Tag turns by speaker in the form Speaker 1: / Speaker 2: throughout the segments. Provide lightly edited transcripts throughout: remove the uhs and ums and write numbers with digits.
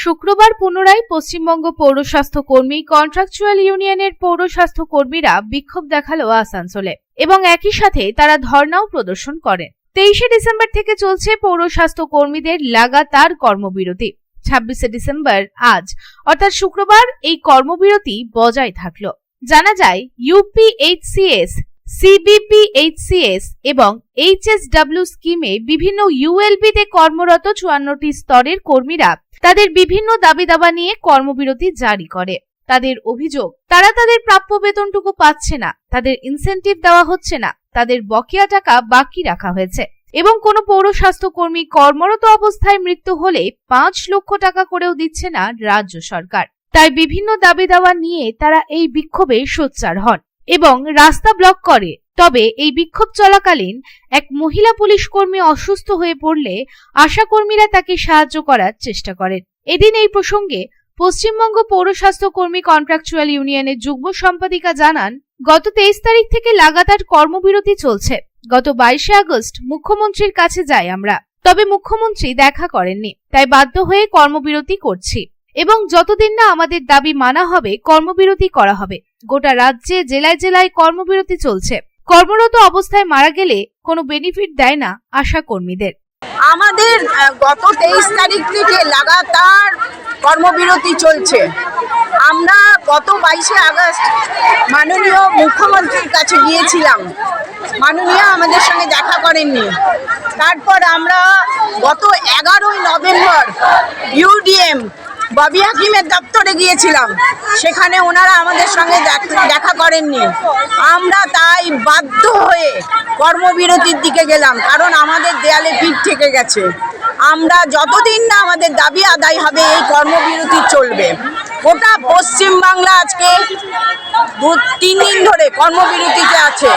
Speaker 1: শুক্রবার পুনরায় পশ্চিমবঙ্গ পৌর স্বাস্থ্য কর্মী কন্ট্রাকচুয়াল ইউনিয়নের পৌর স্বাস্থ্য কর্মীরা বিক্ষোভ দেখালো আসানসোলে এবং একই সাথে তারা ধর্ণাও প্রদর্শন করেন। 23শে ডিসেম্বর থেকে চলছে পৌর স্বাস্থ্য কর্মীদের লাগাতার কর্মবিরতি। 26শে ডিসেম্বর আজ অর্থাৎ শুক্রবার এই কর্মবিরতি বজায় থাকলো। জানা যায় ইউপিএইচসিএস, সিবিপিএইচসিএস এবং এইচএসডব্লিউ স্কিমে বিভিন্ন ইউএলবিতে কর্মরত 54টি স্তরের কর্মীরা তাদের বিভিন্ন দাবি দাবা নিয়ে কর্মবিরতি জারি করে। তাদের অভিযোগ, তারা তাদের প্রাপ্য বেতনটুকু পাচ্ছে না, তাদের ইনসেনটিভ দেওয়া হচ্ছে না, তাদের বকেয়া টাকা বাকি রাখা হয়েছে এবং কোনো পৌর স্বাস্থ্য কর্মী কর্মরত অবস্থায় মৃত্যু হলে 5 লক্ষ টাকা করেও দিচ্ছে না রাজ্য সরকার। তাই বিভিন্ন দাবি দাওয়া নিয়ে তারা এই বিক্ষোভে সোচ্চার হন এবং রাস্তা ব্লক করে। তবে এই বিক্ষোভ চলাকালীন এক মহিলা পুলিশ কর্মী অসুস্থ হয়ে পড়লে আশা কর্মীরা তাকে সাহায্য করার চেষ্টা করেন। এদিন এই প্রসঙ্গে পশ্চিমবঙ্গ পৌর স্বাস্থ্য কর্মী কন্ট্রাকচুয়াল ইউনিয়নের যুগ্ম সম্পাদিকা জানান, গত 23 তারিখ থেকে লাগাতার কর্মবিরতি চলছে। গত 22শে আগস্ট মুখ্যমন্ত্রীর কাছে যাই আমরা, তবে মুখ্যমন্ত্রী দেখা করেননি, তাই বাধ্য হয়ে কর্মবিরতি করছি এবং যতদিন না আমাদের দাবি মানা হবে কর্মবিরতি করা হবে। গোটা রাজ্যে জেলায় জেলায় কর্মবিরতি চলছে। কর্মরত অবস্থায় মারা গেলে কোনো বেনিফিট দেয় না আশা কর্মীদের।
Speaker 2: আমাদের গত 23 তারিখ থেকে লাগাতার কর্মবিরতি চলছে। আমরা গত 22শে আগস্ট মাননীয় মুখ্যমন্ত্রীর কাছে গিয়েছিলাম, মাননীয় আমাদের সঙ্গে দেখা করেননি। তারপর আমরা গত 11ই নভেম্বর ইউডিএম ববি হাকিমের দপ্তরে গিয়েছিলাম, সেখানে ওনারা আমাদের সঙ্গে দেখা করেননি। আমরা তাই বাধ্য হয়ে কর্মবিরতির দিকে গেলাম, কারণ আমাদের দেয়ালে পিঠ থেকে গেছে। আমরা যতদিন না আমাদের দাবি আদায় হবে এই কর্মবিরতি চলবে। গোটা পশ্চিমবাংলা আজকে 2-3 দিন ধরে কর্মবিরতিতে আছে।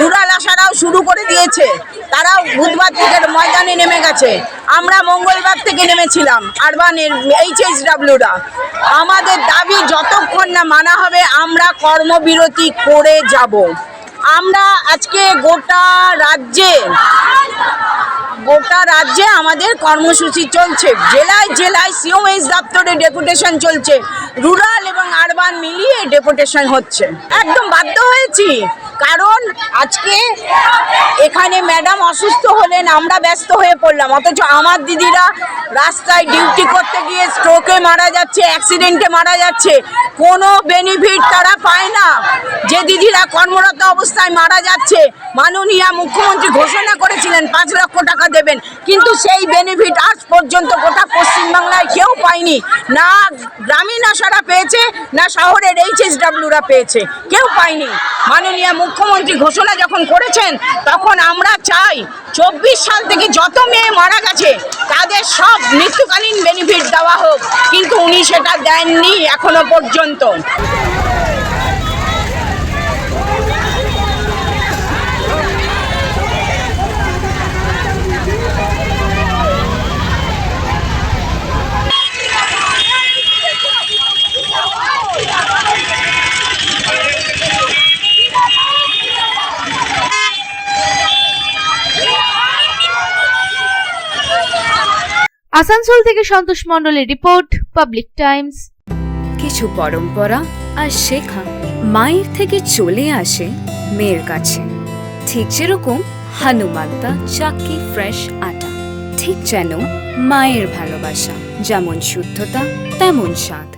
Speaker 2: রুরাল আশারাও শুরু করে দিয়েছে, তারাও বুধবার থেকে ময়দানে নেমে গেছে। আমরা মঙ্গলবার থেকে নেমেছিলাম, আরবানের এইচএসডব্লিউরা। আমাদের দাবি যতক্ষণ না মানা হবে আমরা কর্মবিরতি করে যাব। আমরা আজকে গোটা রাজ্যে আমাদের কর্মসূচি চলছে। জেলায় জেলায় সিওএস দপ্তরে ডেপুটেশন চলছে, রুরাল এবং আরবান মিলিয়ে ডেপুটেশন হচ্ছে। একদম বাধ্য হয়েছি, কারণ আজকে এখানে ম্যাডাম অসুস্থ হলেন, আমরা ব্যস্ত হয়ে পড়লাম, অথচ আমার দিদিরা রাস্তায় ডিউটি করতে গিয়ে স্ট্রোকে মারা যাচ্ছে, অ্যাক্সিডেন্টে মারা যাচ্ছে, কোনো বেনিফিট তারা পায় না। যে দিদিরা কর্মরত অবস্থায় মারা যাচ্ছে, মাননীয় মুখ্যমন্ত্রী ঘোষণা করেছিলেন 5 লক্ষ টাকা দেবেন, কিন্তু সেই বেনিফিট আজ পর্যন্ত গোটা পশ্চিমবাংলায় কেউ পায়নি। না গ্রামীণ আশারা পেয়েছে, না শহরের এইচএসডব্লিউরা পেয়েছে, কেউ পায়নি। মাননীয় মুখ্যমন্ত্রী ঘোষণা যখন করেছেন, তখন আমরা চাই 24 সাল থেকে যত মেয়ে মারা গেছে তাদের সব মৃত্যুকালীন বেনিফিট দেওয়া হোক, কিন্তু উনি সেটা দেননি এখনো পর্যন্ত।
Speaker 1: আসানসোল থেকে সন্তোষ মণ্ডলের রিপোর্ট, পাবলিক টাইমস।
Speaker 3: কিছু পরম্পরা আর শেখা মায়ের থেকে চলে আসে মেয়ের কাছে, ঠিক যেরকম হনুমান্তা চাক্কি ফ্রেশ আটা, ঠিক যেন মায়ের ভালোবাসা, যেমন শুদ্ধতা তেমন স্বাদ।